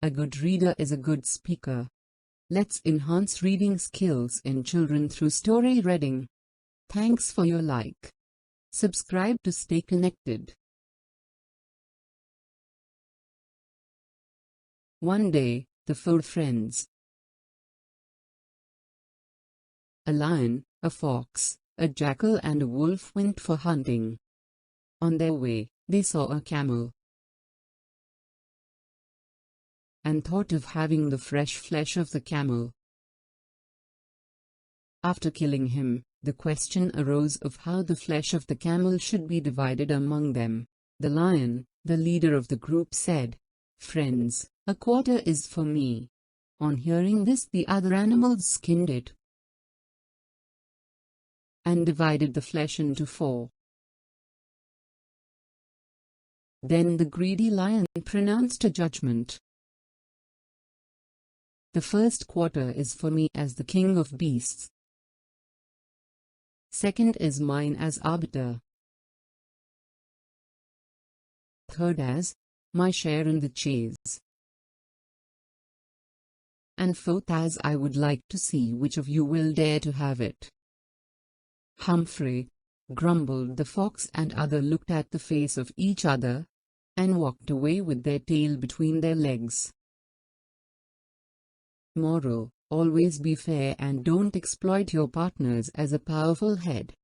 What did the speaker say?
A good reader is a good speaker. Let's enhance reading skills in children through story reading. Thanks for your like. Subscribe to stay connected. One day, the four friends, a lion, a fox, a jackal and a wolf, went for hunting. On their way, they saw a camel and thought of having the fresh flesh of the camel. After killing him, the question arose of how the flesh of the camel should be divided among them. The lion, the leader of the group, said, "Friends, a quarter is for me." On hearing this, the other animals skinned it and divided the flesh into 4. Then the greedy lion pronounced a judgment. "The first quarter is for me as the king of beasts. Second is mine as arbiter. Third as my share in the chase. And fourth as I would like to see which of you will dare to have it." "Humphrey," grumbled the fox, and other looked at the face of each other and walked away with their tail between their legs. Moral: always be fair and don't exploit your partners as a powerful head.